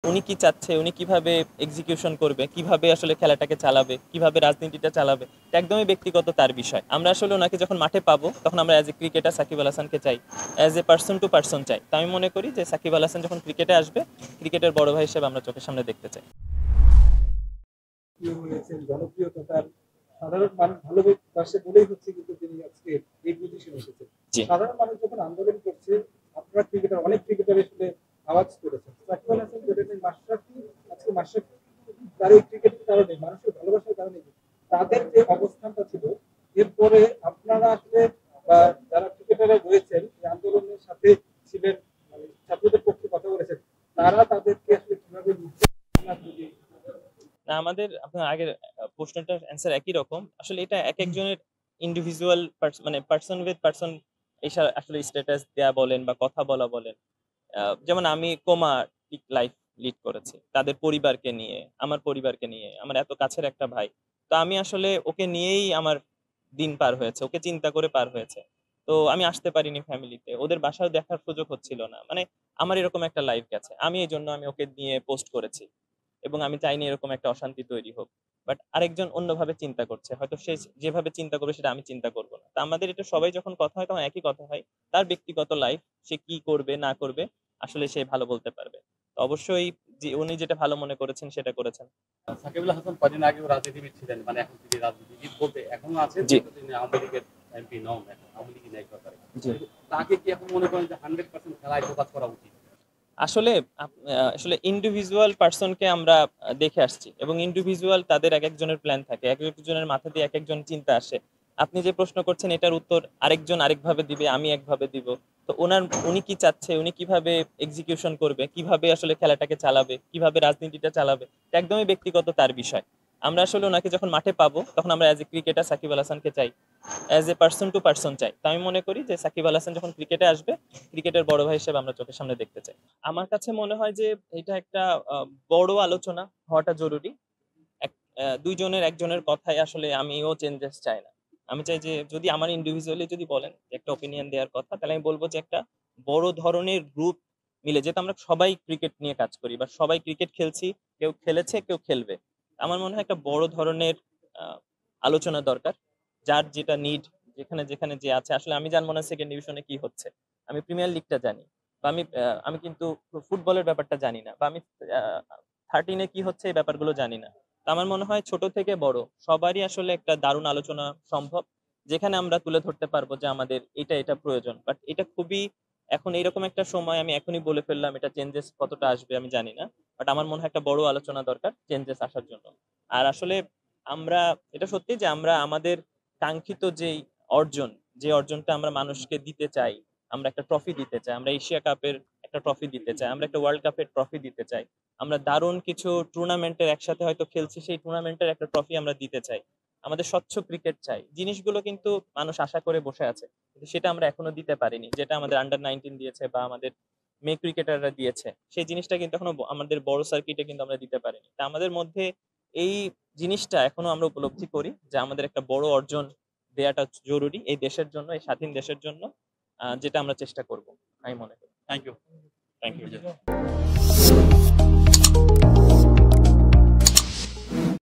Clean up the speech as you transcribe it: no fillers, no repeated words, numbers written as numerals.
উনি কি চাচ্ছে, উনি কিভাবে এক্সিকিউশন করবে, কিভাবে আসলে খেলাটাকে চালাবে, কিভাবে রাজনীতিটা চালাবে, এটা একদমই ব্যক্তিগত তার বিষয়। আমরা আসলে ওনাকে যখন মাঠে পাবো তখন আমরা as a cricketer Shakib Al হাসানকে চাই, as a person to person চাই। তো আমি মনে করি যে সাকিব আল হাসান যখন ক্রিকেটে আসবে, ক্রিকেটের বড় ভাই হিসেবে আমরা চোখের সামনে দেখতে চাই। হয়েছেন জনপ্রিয়তা তার সাধারণ মানুষ ভালোবাসে বলেই হচ্ছে কিন্তু তিনি আজকে এই পজিশনে এসেছেন। জি। সাধারণ মানুষ যখন আন্দোলন করছে, আপনারা ক্রিকেটার অনেক ক্রিকেটার আসলে আওয়াজ করেছেন। সাকিব আল হাসান যেটা নেই মাশরাফি, আজকে মাশরাফি তার এই ক্রিকেটের কারণে মানুষের ভালোবাসার কারণে তাদের যে অবস্থানটা ছিল, এরপরে আপনারা আসলে বা যারা ক্রিকেটাররা রয়েছেন এই আন্দোলনের সাথে ছিলেন, মানে ছাত্রদের পক্ষে কথা বলেছেন, তারা তাদেরকে আসলে কিভাবে নিচ্ছেন যদি। না, আমাদের আপনার আগের প্রশ্নটার অ্যান্সার একই রকম। আসলে এটা একেকজনের ইন্ডিভিজুয়াল মানে পারসন উইথ পারসন এসা আসলে স্ট্যাটাস দেয়া বলেন বা কথা বলা বলেন। যেমন আমি লাইফ লিড করেছি। তাদের পরিবারকে নিয়ে, আমার পরিবারকে নিয়ে, আমার এত কাছের একটা ভাই। তো আমি আসলে ওকে নিয়েই আমার দিন পার হয়েছে। ওকে চিন্তা করে পার হয়েছে। তো আমি আসতে পারিনি ফ্যামিলিতে। ওদের বাসায়ও দেখার সুযোগ হচ্ছিল না। মানে আমার এরকম একটা লাইফ গেছে। আমি এজন্য আমি ওকে নিয়ে পোস্ট করেছি। এবং আমি চাইনি এরকম একটা অশান্তি তৈরি হোক। বাট আরেকজন অন্যভাবে চিন্তা করছে। হয়তো সে যেভাবে চিন্তা করবে সেটা আমি চিন্তা করব না। তো আমাদের এটা সবাই যখন কথা হয় তখন একই কথা হয়। তার ব্যক্তিগত লাইফ, সে কি করবে না করবে আসলে সে ভালো বলতে পারবে। তো অবশ্যই যে উনি যেটা ভালো মনে করেছেন সেটা করেছেন। সাকিব আল হাসান কদিন আগেও রাজনীতিবিদ ছিলেন, মানে এখন তিনি রাজনীতিবিদ বলতে এখনো আছেন, জি, কিন্তু তিনি আওয়ামী লীগের এমপি নন, এখন আওয়ামী লীগই নাই ব্যাপারে। জি। তাকে কি এখন মনে করেন যে 100% খেলায় ফোকাস করা উচিত? আসলে আসলে ইন্ডিভিজুয়াল পারসনকে আমরা দেখে আসছি এবং ইন্ডিভিজুয়াল তাদের একেকজনের প্ল্যান থাকে। একেকজনের মাথা দিয়ে একেকজন চিন্তা আসে। আপনি যে প্রশ্ন করছেন এটার উত্তর আরেকজন আরেকভাবে দিবে, আমি একভাবে দিব। তো উনি কি চাচ্ছে, উনি কিভাবে এক্সিকিউশন করবে, কিভাবে আসলে খেলাটাকে চালাবে, কিভাবে রাজনীতিটা চালাবে, এটা একদমই ব্যক্তিগত তার বিষয়। আমরা আসলে ওনাকে যখন মাঠে পাবো তখন আমরা as a cricketer Shakib Al হাসানকে চাই, as a person to person চাই। তো আমি মনে করি যে সাকিব আল হাসান যখন ক্রিকেটে আসবে, ক্রিকেটের বড় ভাই হিসেবে আমরা চোখের সামনে দেখতে চাই। আমার কাছে মনে হয় যে এটা একটা বড় আলোচনা হওয়াটা জরুরি। দুইজনের একজনের কথায় আসলে আমিও চেঞ্জেস চাই না। আমি চাই যে যদি আমার ইন্ডিভিজুয়ালি যদি বলেন যে একটা ওপিনিয়ন দেওয়ার কথা, তাহলে আমি বলবো যে একটা বড় ধরনের গ্রুপ মিলে, যেহেতু আমরা সবাই ক্রিকেট নিয়ে কাজ করি বা সবাই ক্রিকেট খেলছি, কেউ খেলেছে কেউ খেলবে। আমার মনে হয় একটা বড় ধরনের আহ, আলোচনা দরকার। যার যেটা নিড, যেখানে যেখানে যে আছে। আসলে আমি জানবো না সেকেন্ড ডিভিশনে কি হচ্ছে, আমি প্রিমিয়ার লিগটা জানি, বা আমি কিন্তু ফুটবলের ব্যাপারটা জানি না, বা আমি 13-এ কি হচ্ছে এই ব্যাপারগুলো জানি না। তো আমার মনে হয় ছোট থেকে বড় সবারই আসলে একটা দারুণ আলোচনা সম্ভব, যেখানে আমরা তুলে ধরতে পারবো যে আমাদের এটা এটা প্রয়োজন। বাট এটা খুবই এখন এইরকম একটা সময়, আমি এখনই বলে ফেললাম, এটা চেঞ্জেস কতটা আসবে আমি জানি না। বাট আমার মনে হয় একটা বড় আলোচনা দরকার চেঞ্জেস আসার জন্য। আর আসলে আমরা, এটা সত্যি যে আমরা আমাদের কাঙ্ক্ষিত যেই অর্জন, যে অর্জনটা আমরা মানুষকে দিতে চাই, আমরা একটা ট্রফি দিতে চাই, আমরা এশিয়া কাপের একটা ট্রফি দিতে চাই, আমরা একটা ওয়ার্ল্ড কাপের ট্রফি দিতে চাই, আমরা দারুণ কিছু টুর্নামেন্টের একসাথে হয়তো খেলছি, সেই টুর্নামেন্টের একটা ট্রফি আমরা দিতে চাই, আমাদের স্বচ্ছ ক্রিকেট চাই, জিনিসগুলো কিন্তু মানুষ আশা করে বসে আছে। কিন্তু সেটা আমরা এখনো দিতে পারিনি, যেটা আমাদের আন্ডার 19 দিয়েছে বা আমাদের মেয়ে ক্রিকেটাররা দিয়েছে, সেই জিনিসটা কিন্তু এখনো আমাদের বড় সার্কিটে কিন্তু আমরা দিতে পারিনি। তা আমাদের মধ্যে এই জিনিসটা এখনো আমরা উপলব্ধি করি যে আমাদের একটা বড় অর্জন দেয়াটা জরুরি এই দেশের জন্য, এই স্বাধীন দেশের জন্য, যেটা আমরা চেষ্টা করব আমি মনে করি। Thank you. Thank you.